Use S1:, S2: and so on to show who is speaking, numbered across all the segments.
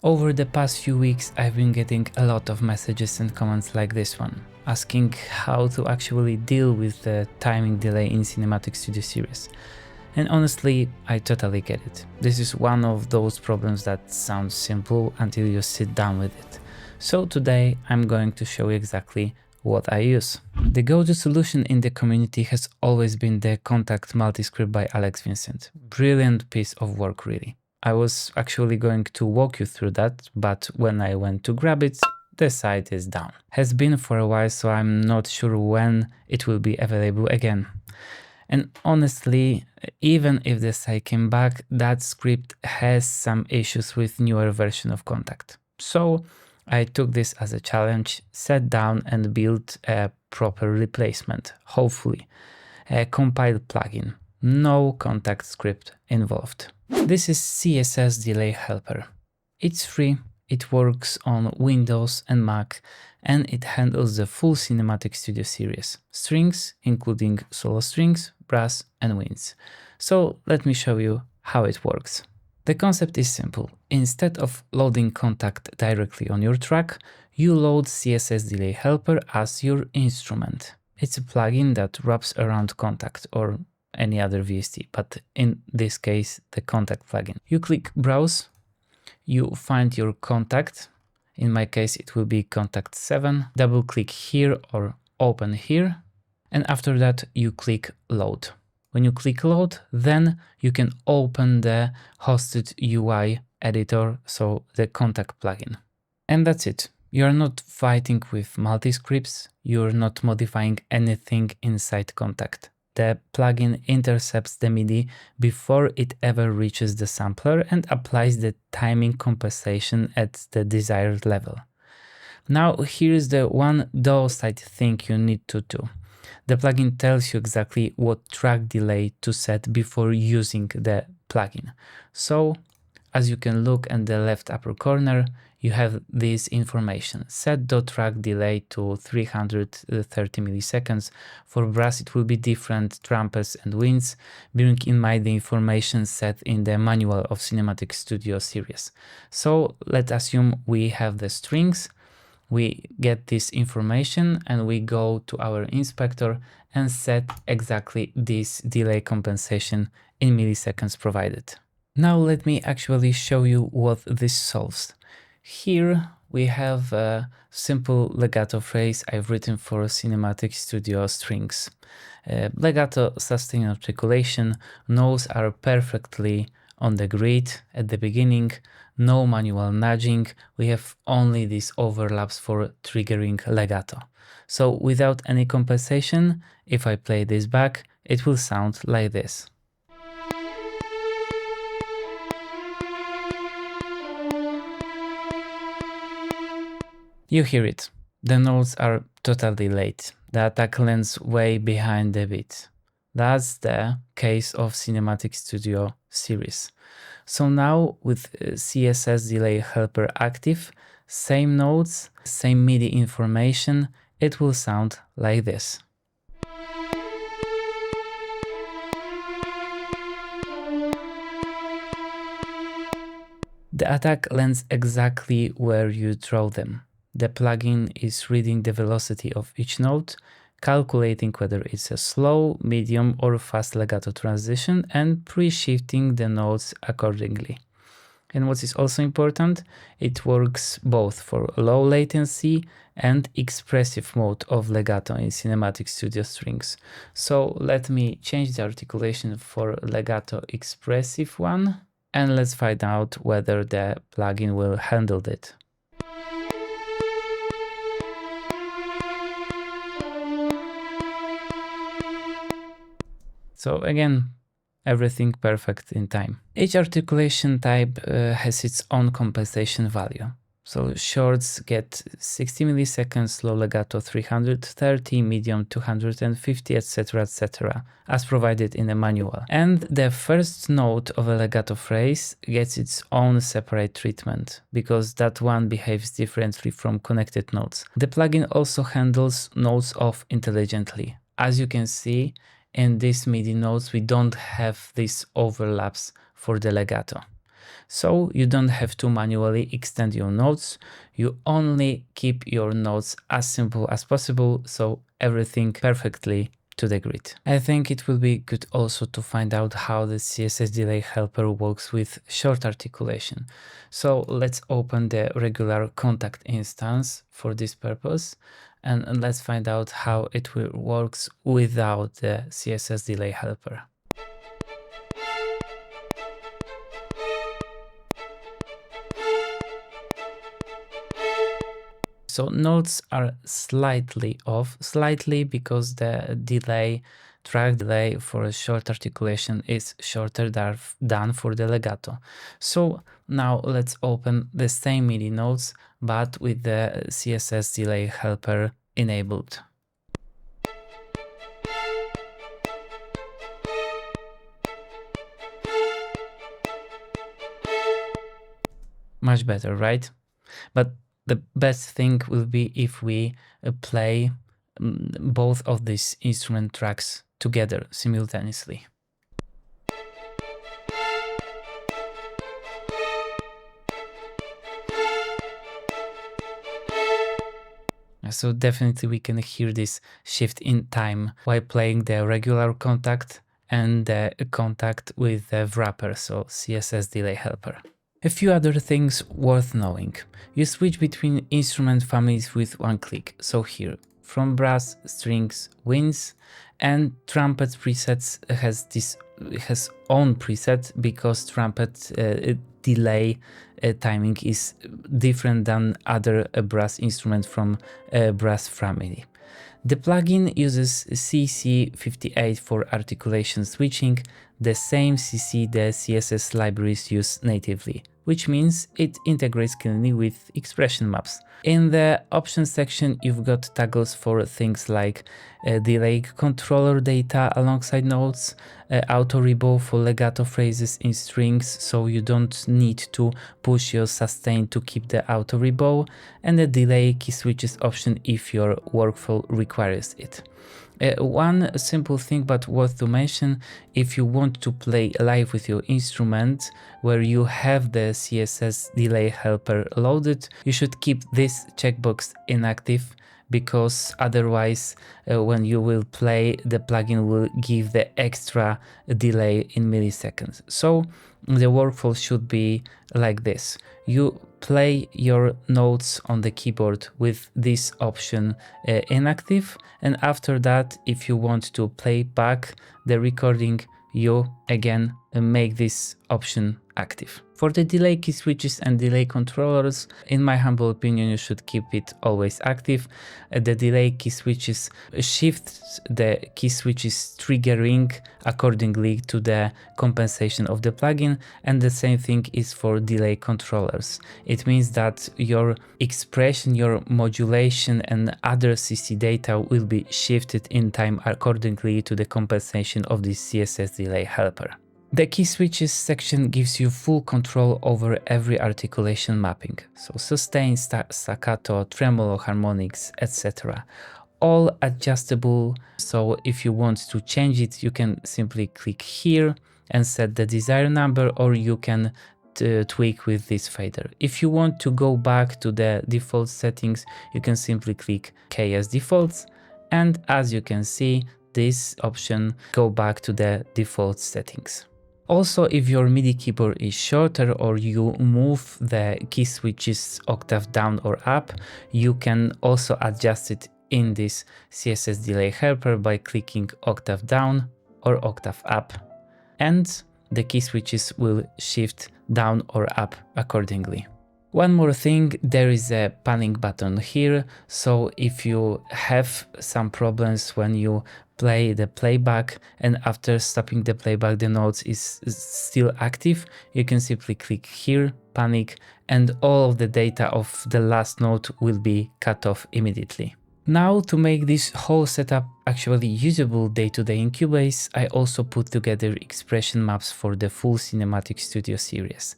S1: Over the past few weeks, I've been getting a lot of messages and comments like this one, asking how to actually deal with the timing delay in Cinematic Studio Series. And honestly, I totally get it. This is one of those problems that sounds simple until you sit down with it. So today I'm going to show you exactly what I use. The go-to solution in the community has always been the Kontakt multiscript by Alex Vincent. Brilliant piece of work, really. I was actually going to walk you through that, but when I went to grab it, the site is down. Has been for a while, so I'm not sure when it will be available again. And honestly, even if the site came back, that script has some issues with newer version of Kontakt. So I took this as a challenge, sat down and built a proper replacement, hopefully. A compiled plugin, no Kontakt script involved. This is CSS Delay Helper. It's free, it works on Windows and Mac, and it handles the full Cinematic Studio series. Strings, including solo strings, brass and winds. So let me show you how it works. The concept is simple. Instead of loading Kontakt directly on your track, you load CSS Delay Helper as your instrument. It's a plugin that wraps around Kontakt or any other VST, but in this case, the Kontakt plugin. You click Browse, you find your Kontakt. In my case, it will be Kontakt 7. Double click here or open here. And after that, you click Load. When you click Load, then you can open the hosted UI editor, so the Kontakt plugin. And that's it. You're not fighting with multiscripts. You're not modifying anything inside Kontakt. The plugin intercepts the MIDI before it ever reaches the sampler and applies the timing compensation at the desired level. Now here's the one downside thing you need to do. The plugin tells you exactly what track delay to set before using the plugin. So as you can look in the left upper corner, you have this information. Set the track delay to 330 milliseconds. For brass, it will be different, trumpets and winds. Bearing in mind the information set in the manual of Cinematic Studio series. So let's assume we have the strings. We get this information and we go to our inspector and set exactly this delay compensation in milliseconds provided. Now let me actually show you what this solves. Here we have a simple legato phrase I've written for Cinematic Studio strings. Legato sustain articulation, notes are perfectly on the grid at the beginning, no manual nudging, we have only these overlaps for triggering legato. So without any compensation, if I play this back, it will sound like this. You hear it. The notes are totally late. The attack lands way behind the beat. That's the case of Cinematic Studio series. So now with CSS Delay Helper active, same notes, same MIDI information, it will sound like this. The attack lands exactly where you draw them. The plugin is reading the velocity of each note, calculating whether it's a slow, medium or fast legato transition and pre-shifting the notes accordingly. And what is also important, it works both for low latency and expressive mode of legato in Cinematic Studio strings. So let me change the articulation for legato expressive one and let's find out whether the plugin will handle it. So again, everything perfect in time. Each articulation type has its own compensation value. So shorts get 60 milliseconds, low legato 330, medium 250, etc., as provided in the manual. And the first note of a legato phrase gets its own separate treatment, because that one behaves differently from connected notes. The plugin also handles notes off intelligently. As you can see, in these MIDI notes, we don't have these overlaps for the legato. So you don't have to manually extend your notes, you only keep your notes as simple as possible, so everything perfectly to the grid. I think it will be good also to find out how the CSS Delay Helper works with short articulation. So let's open the regular Kontakt instance for this purpose, and let's find out how it works without the CSS Delay Helper. So notes are slightly off, slightly because the track delay for a short articulation is shorter than for the legato. So now let's open the same MIDI notes, but with the CSS Delay Helper enabled. Much better, right? But the best thing will be if we play both of these instrument tracks together simultaneously. So definitely we can hear this shift in time while playing the regular Kontakt and the Kontakt with the wrapper, so CSS Delay Helper. A few other things worth knowing. You switch between instrument families with one click. So here, from brass, strings, winds, and trumpet presets has own preset because trumpet delay timing is different than other brass instrument from brass family. The plugin uses CC58 for articulation switching, the same CC the CSS libraries use natively, which means it integrates cleanly with expression maps. In the options section, you've got toggles for things like delay controller data alongside notes, auto-rebow for legato phrases in strings, so you don't need to push your sustain to keep the auto-rebow, and the delay key switches option if your workflow requires it. One simple thing but worth to mention, if you want to play live with your instrument where you have the CSS Delay Helper loaded, you should keep this checkbox inactive, because otherwise when you will play, the plugin will give the extra delay in milliseconds. So the workflow should be like this. You play your notes on the keyboard with this option inactive, and after that, if you want to play back the recording, you again make this option active. For the delay key switches and delay controllers, in my humble opinion, you should keep it always active. The delay key switches shifts the key switches triggering accordingly to the compensation of the plugin, and the same thing is for delay controllers. It means that your expression, your modulation and other CC data will be shifted in time accordingly to the compensation of the CSS Delay Helper. The key switches section gives you full control over every articulation mapping, so sustain, staccato, tremolo, harmonics, etc. All adjustable, so if you want to change it, you can simply click here and set the desired number, or you can tweak with this fader. If you want to go back to the default settings, you can simply click K as defaults, and as you can see, this option go back to the default settings. Also, if your MIDI keyboard is shorter or you move the key switches octave down or up, you can also adjust it in this CSS Delay Helper by clicking octave down or octave up, and the key switches will shift down or up accordingly. One more thing, there is a panning button here, so if you have some problems when you play the playback and after stopping the playback the notes is still active, you can simply click here, panic, and all of the data of the last note will be cut off immediately. Now, to make this whole setup actually usable day-to-day in Cubase, I also put together expression maps for the full Cinematic Studio series.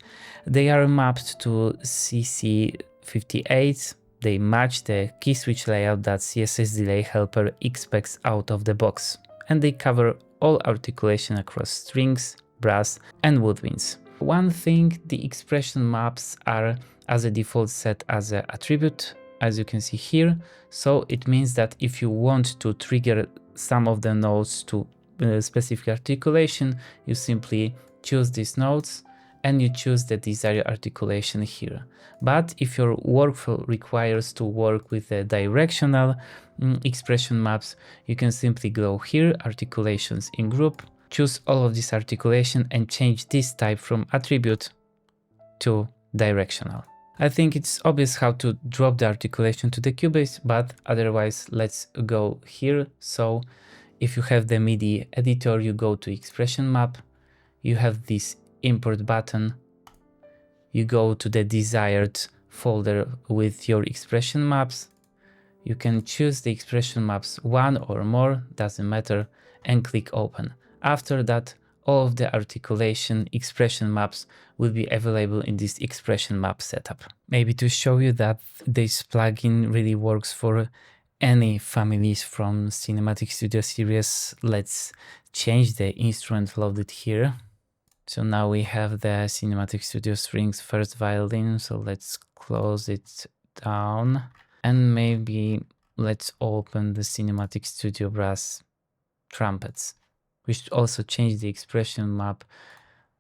S1: They are mapped to CC58, they match the key switch layout that CSS Delay Helper expects out of the box, and they cover all articulation across strings, brass and woodwinds. One thing, the expression maps are as a default set as an attribute, as you can see here. So it means that if you want to trigger some of the notes to specific articulation, you simply choose these notes and you choose the desired articulation here. But if your workflow requires to work with the directional expression maps, you can simply go here, articulations in group, choose all of this articulation and change this type from attribute to directional. I think it's obvious how to drop the articulation to the Cubase, but otherwise let's go here. So if you have the MIDI editor, you go to expression map, you have this import button, you go to the desired folder with your expression maps, you can choose the expression maps one or more, doesn't matter, and click open. After that, all of the articulation expression maps will be available in this expression map setup. Maybe to show you that this plugin really works for any families from Cinematic Studio series, let's change the instrument loaded here. So now we have the Cinematic Studio strings first violin, so let's close it down. And maybe let's open the Cinematic Studio brass trumpets. We should also change the expression map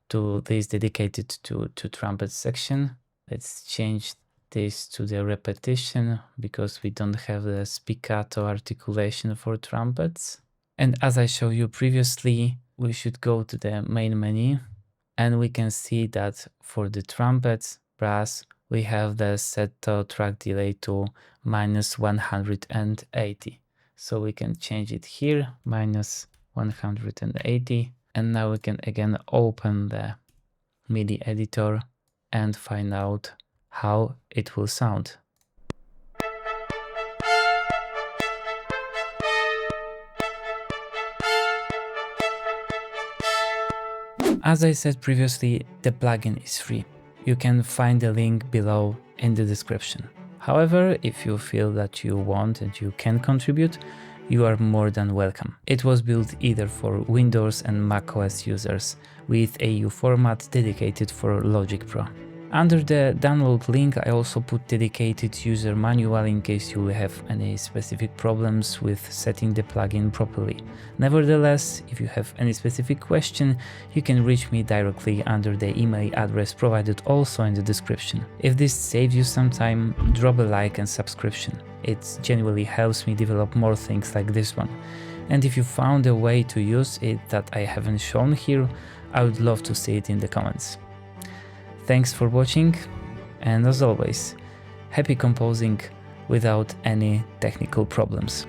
S1: to this dedicated to trumpet section. Let's change this to the repetition because we don't have the spiccato articulation for trumpets. And as I showed you previously, we should go to the main menu and we can see that for the trumpets, brass, we have the set track delay to -180. So we can change it here, -180. And now we can again open the MIDI editor and find out how it will sound. As I said previously, the plugin is free. You can find the link below in the description. However, if you feel that you want and you can contribute, you are more than welcome. It was built either for Windows and macOS users with AU format dedicated for Logic Pro. Under the download link, I also put dedicated user manual in case you will have any specific problems with setting the plugin properly. Nevertheless, if you have any specific question, you can reach me directly under the email address provided also in the description. If this saved you some time, drop a like and subscription. It genuinely helps me develop more things like this one. And if you found a way to use it that I haven't shown here, I would love to see it in the comments. Thanks for watching, and as always, happy composing without any technical problems.